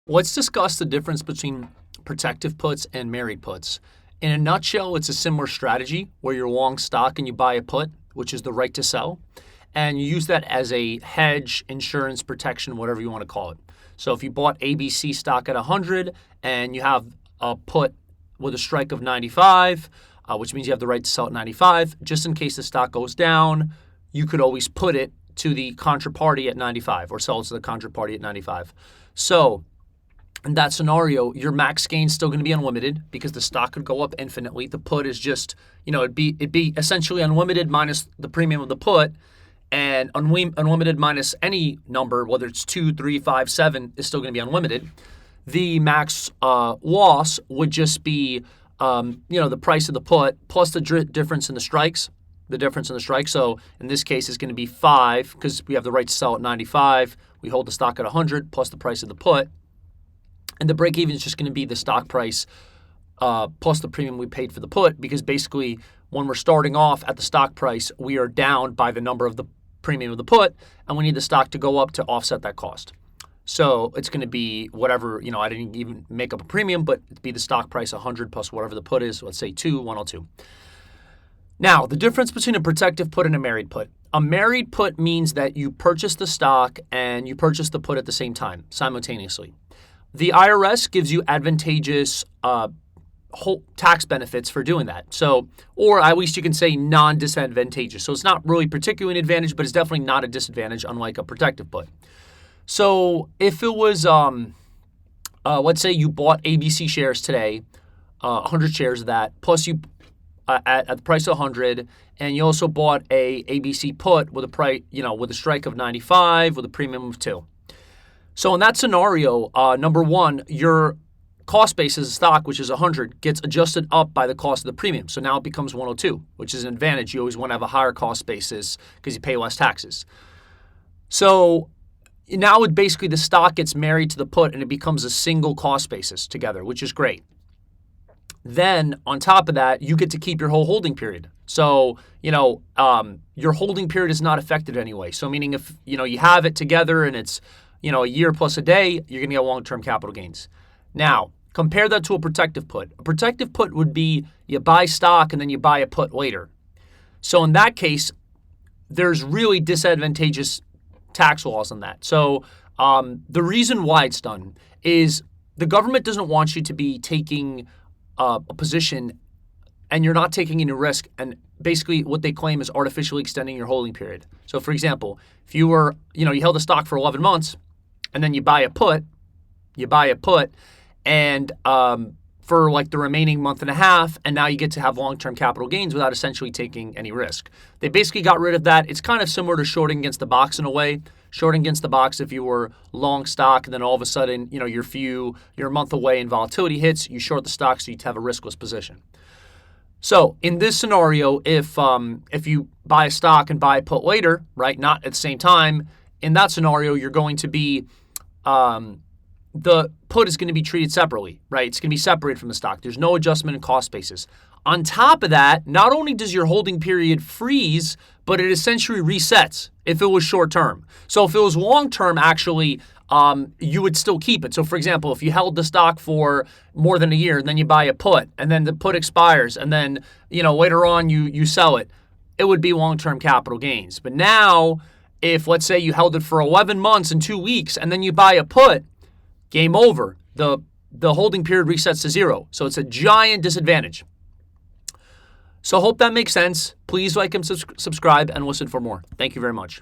Let's discuss the difference between protective puts and married puts. In a nutshell, it's a similar strategy where you're long stock and you buy a put, which is the right to sell, and you use that as a hedge, insurance, protection, whatever you want to call it. So if you bought ABC stock at 100 and you have a put with a strike of 95, which means you have the right to sell at 95, just in case the stock goes down, you could always put it to the contraparty at 95 or sell it to the contraparty at 95. So in that scenario, your max gain is still going to be unlimited because the stock could go up infinitely. The put is just, it'd be essentially unlimited minus the premium of the put, and unlimited minus any number, whether it's 2, 3, 5, 7, is still going to be unlimited. The max loss would just be, the price of the put plus the difference in the strikes. The difference in the strike. So in this case, it's going to be 5 because we have the right to sell at 95. We hold the stock at 100 plus the price of the put. And the break even is just going to be the stock price plus the premium we paid for the put, because basically when we're starting off at the stock price, we are down by the number of the premium of the put, and we need the stock to go up to offset that cost. So it's going to be whatever, I didn't even make up a premium, but it'd be the stock price 100 plus whatever the put is, let's say 102. Now, the difference between a protective put and a married put. A married put means that you purchase the stock and you purchase the put at the same time, simultaneously. The IRS gives you advantageous whole tax benefits for doing that. So, or at least you can say non-disadvantageous. So it's not really particularly an advantage, but it's definitely not a disadvantage, unlike a protective put. So if it was, let's say you bought ABC shares today, 100 shares of that, plus you at the price of 100, and you also bought a ABC put with a price, with a strike of 95 with a premium of 2. So in that scenario, number one, your cost basis of stock, which is 100, gets adjusted up by the cost of the premium. So now it becomes 102, which is an advantage. You always want to have a higher cost basis because you pay less taxes. So now basically the stock gets married to the put and it becomes a single cost basis together, which is great. Then on top of that, you get to keep your whole holding period. So, your holding period is not affected anyway. So meaning if, you have it together and it's, a year plus a day, you're going to get long-term capital gains. Now, compare that to a protective put. A protective put would be you buy stock and then you buy a put later. So in that case, there's really disadvantageous tax laws on that. So the reason why it's done is the government doesn't want you to be taking a position and you're not taking any risk, and basically what they claim is artificially extending your holding period. So for example, if you were, you held a stock for 11 months and then you buy a put and for like the remaining month and a half, and now you get to have long-term capital gains without essentially taking any risk. They basically got rid of that. It's kind of similar to shorting against the box in a way. Shorting against the box, if you were long stock and then all of a sudden, you're a month away and volatility hits, you short the stock so you have a riskless position. So in this scenario, if you buy a stock and buy a put later, right, not at the same time, in that scenario, you're going to be the put is going to be treated separately, right? It's going to be separated from the stock. There's no adjustment in cost basis. On top of that, not only does your holding period freeze, but it essentially resets if it was short term. So if it was long term, actually, you would still keep it. So for example, if you held the stock for more than a year, and then you buy a put, and then the put expires, and then later on you sell it, it would be long-term capital gains. But now, if let's say you held it for 11 months and 2 weeks, and then you buy a put, game over. The holding period resets to 0. So it's a giant disadvantage. So hope that makes sense. Please like and subscribe and listen for more. Thank you very much.